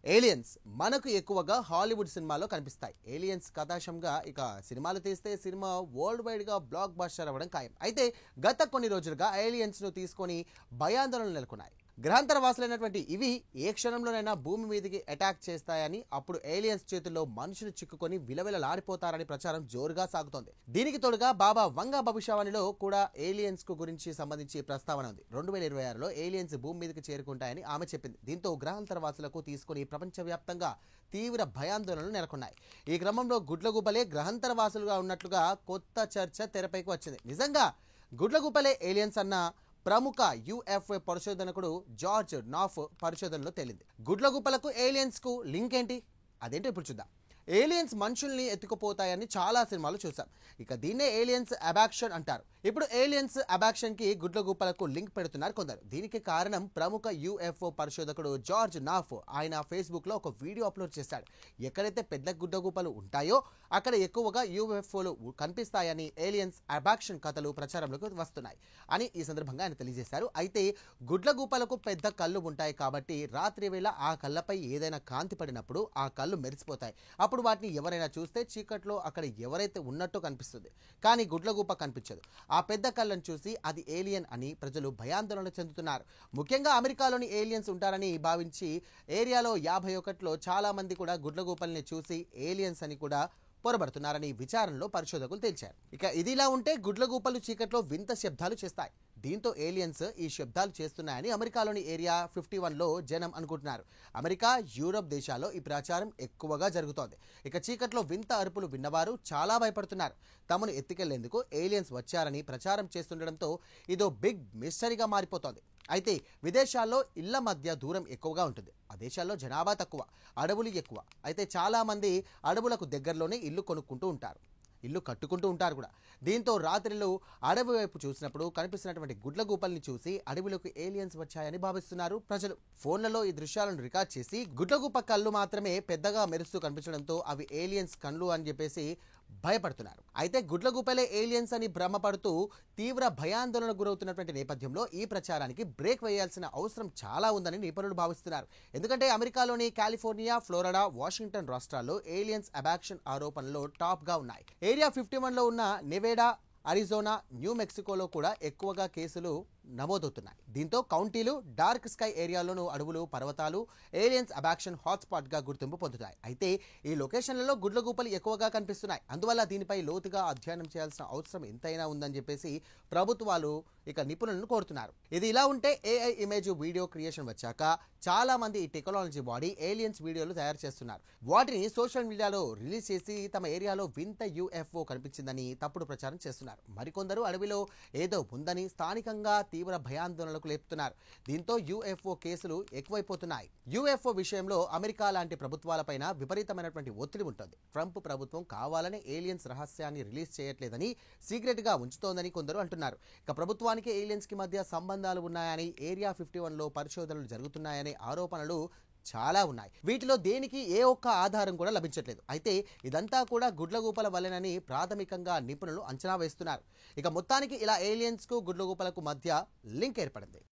Aliens మనకు ఎక్కువగా Hollywood సినిమాలో కనిపిస్తాయి. ఏలియన్స్ కథాంశంగా ఇక సినిమాలు తీస్తే సినిమా వరల్డ్ వైడ్ గా బ్లాక్ బస్టర్ అవ్వడం ఖాయం. అయితే గత కొన్ని రోజులుగా ఏలియన్స్ ను తీసుకొని భయాందోళనలు నెలకొన్నాయి. గ్రహాంతర వాసులైనటువంటి ఇవి ఏ క్షణంలోనైనా భూమి మీదకి అటాక్ చేస్తాయని, అప్పుడు ఏలియన్స్ చేతుల్లో మనుషులు చిక్కుకొని విలవిలలాడిపోతారని ప్రచారం జోరుగా సాగుతోంది. దీనికి తోడుగా బాబా వంగా భవిష్యవాణిలో కూడా ఏలియన్స్ కు గురించి సంబంధించి ప్రస్తావన ఉంది. 2026లో ఏలియన్స్ భూమి మీదకి చేరుకుంటాయని ఆమె చెప్పింది. దీంతో గ్రహాంతర వాసులకు తీసుకుని ప్రపంచవ్యాప్తంగా తీవ్ర భయాందోళనలు నెలకొన్నాయి. ఈ క్రమంలో గుడ్లగుబ్బలే గ్రహాంతర వాసులుగా ఉన్నట్లుగా కొత్త చర్చ తెరపైకి వచ్చింది. నిజంగా గుడ్లగుబ్బలే ఏలియన్స్ అన్న ప్రముఖ యుఎఫ్ఓ పరిశోధకుడు జార్జ్ నాఫ్ పరిశోధనలో తేలింది. గుడ్లగుప్పలకు ఏలియన్స్ కు లింక్ ఏంటి? అదేంటో ఇప్పుడు చూద్దాం. ఏలియన్స్ మనుషుల్ని ఎత్తుకుపోతాయని చాలా సినిమాలు చూసాం. ఇక దీన్నే ఏలియన్స్ అబాక్షన్ అంటారు. ఇప్పుడు ఏలియన్స్ అబాక్షన్ కి గుడ్లగుప్పలకు లింక్ పెడుతున్నారు కొందరు. దీనికి కారణం ప్రముఖ యుఎఫ్ఓ పరిశోధకుడు జార్జ్ నాఫ్ ఆయన ఫేస్బుక్ లో ఒక వీడియో అప్లోడ్ చేశాడు. ఎక్కడైతే పెద్ద గుడ్లగుప్పలు ఉంటాయో అక్కడ ఎక్కువగా యుఎఫ్ఓలు కనిపిస్తాయని, ఏలియన్స్ అబాక్షన్ కథలు ప్రచారంలోకి వస్తున్నాయి అని ఈ సందర్భంగా ఆయన తెలియజేశారు. అయితే గుడ్లగుప్పలకు పెద్ద కళ్ళు ఉంటాయి కాబట్టి రాత్రి వేళ ఆ కళ్ళపై ఏదైనా కాంతి పడినప్పుడు ఆ కళ్ళు మెరిసిపోతాయి. అప్పుడు వాటిని ఎవరైనా చూస్తే చీకట్లో అక్కడ ఎవరైతే ఉన్నట్టు కనిపిస్తుంది, కానీ గుడ్లగూప కనిపించదు. ఆ పెద్ద కళ్ళను చూసి అది ఏలియన్ అని ప్రజలు భయాందోళన చెందుతున్నారు. ముఖ్యంగా అమెరికాలోని ఏలియన్స్ ఉంటారని భావించి ఏరియాలో 51లో చాలా మంది కూడా గుడ్లగూపల్ని చూసి ఏలియన్స్ అని కూడా పొరబడుతున్నారని విచారణలో పరిశోధకులు తేల్చారు. ఇక ఇదిలా ఉంటే గుడ్లగూపలు చీకట్లో వింత శబ్దాలు చేస్తాయి. దీంతో ఏలియన్స్ ఈ శబ్దాలు చేస్తున్నాయని అమెరికాలోని ఏరియా 51లో జనం అనుకుంటున్నారు. అమెరికా, యూరప్ దేశాల్లో ఈ ప్రచారం ఎక్కువగా జరుగుతోంది. ఇక చీకట్లో వింత అరుపులు విన్నవారు చాలా భయపడుతున్నారు. తమను ఎత్తుకెళ్లేందుకు ఏలియన్స్ వచ్చారని ప్రచారం చేస్తుండటంతో ఇదో బిగ్ మిస్టరీగా మారిపోతోంది. అయితే విదేశాల్లో ఇళ్ల మధ్య దూరం ఎక్కువగా ఉంటుంది. ఆ దేశాల్లో జనాభా తక్కువ, అడవులు ఎక్కువ. అయితే చాలా మంది అడవులకు దగ్గరలోనే ఇల్లు కొనుక్కుంటూ ఉంటారు, ఇల్లు కట్టుకుంటూ ఉంటారు కూడా. దీంతో రాత్రిలో అడవి వైపు చూసినప్పుడు కనిపిస్తున్నటువంటి గుడ్లగూపల్ని చూసి అడవిలోకి ఏలియన్స్ వచ్చాయని భావిస్తున్నారు ప్రజలు. ఫోన్లలో ఈ దృశ్యాలను రికార్డ్ చేసి గుడ్లగూప కళ్ళు మాత్రమే పెద్దగా మెరుస్తూ కనిపించడంతో అవి ఏలియన్స్ కళ్ళు అని చెప్పేసి భయపడుతున్నారు. అయితే గుడ్లగూపలే ఏలియన్స్ అని భ్రమపడుతూ తీవ్ర భయాందోళనకు గురవుతున్నటువంటి నేపథ్యంలో ఈ ప్రచారానికి బ్రేక్ వేయాల్సిన అవసరం చాలా ఉందని నిపుణులు భావిస్తున్నారు. ఎందుకంటే అమెరికాలోని కాలిఫోర్నియా, ఫ్లోరిడా, వాషింగ్టన్ రాష్ట్రాల్లో ఏలియన్స్ అబాక్షన్ ఆరోపణలు టాప్ గా ఉన్నాయి. ఏరియా 51లో ఉన్న నెవేడా, అరిజోనా, న్యూ మెక్సికోలో కూడా ఎక్కువగా కేసులు నమోదవుతున్నాయి. దీంతో కౌంటీలు, డార్క్ స్కై ఏరియాలోనూ అడవులు, పర్వతాలు ఏలియన్స్ అబాక్షన్ హాట్స్పాట్ గా గుర్తింపు పొందుతాయి. అయితే ఈ లొకేషన్లలో గుడ్లగూపలు ఎక్కువగా కనిపిస్తున్నాయి. అందువల్ల దీనిపై లోతుగా అధ్యయనం చేయాల్సిన అవసరం ఎంతైనా ఉందని చెప్పేసి ప్రభుత్వాలు ఇక నిపుణులను కోరుతున్నారు. ఇది ఇలా ఉంటే ఏఐ ఇమేజ్ వీడియో క్రియేషన్ వచ్చాక చాలా మంది ఈ టెక్నాలజీ వాడి ఏలియన్స్ వీడియోలు తయారు చేస్తున్నారు. వాటిని సోషల్ మీడియాలో రిలీజ్ చేసి తమ ఏరియాలో వింత యుఎఫ్ఓ కనిపించిందని తప్పుడు ప్రచారం చేస్తున్నారు. మరికొందరు అడవిలో ఏదో ఉందని స్థానికంగా తీవ్ర భయాందోళనలకు లేపుతున్నారు. దీంతో యుఎఫ్ఓ కేసులు ఎక్కువైపోతున్నాయి. యుఎఫ్ఓ విషయంలో అమెరికా లాంటి ప్రభుత్వాలపైన విపరీతమైనటువంటి ఒత్తిడి ఉంటుంది. ట్రంప్ ప్రభుత్వం కావాలనే ఏలియన్స్ రహస్యాన్ని రిలీజ్ చేయట్లేదని, సీక్రెట్ గా ఉంచుతోందని కొందరు అంటున్నారు. ఇక ప్రభుత్వానికి ఏలియన్స్ కి మధ్య సంబంధాలు ఉన్నాయని, ఏరియా 51లో పరిశోధనలు జరుగుతున్నాయనే ఆరోపణలు చాలా ఉన్నాయి. వీటిలో దేనికి ఏ ఒక్క ఆధారం కూడా లభించట్లేదు. అయితే ఇదంతా కూడా గుడ్లగూపల వల్లనని ప్రాథమికంగా నిపుణులు అంచనా వేస్తున్నారు. ఇక మొత్తానికి ఇలా ఏలియన్స్ కు గుడ్లగూపలకు మధ్య లింక్ ఏర్పడింది.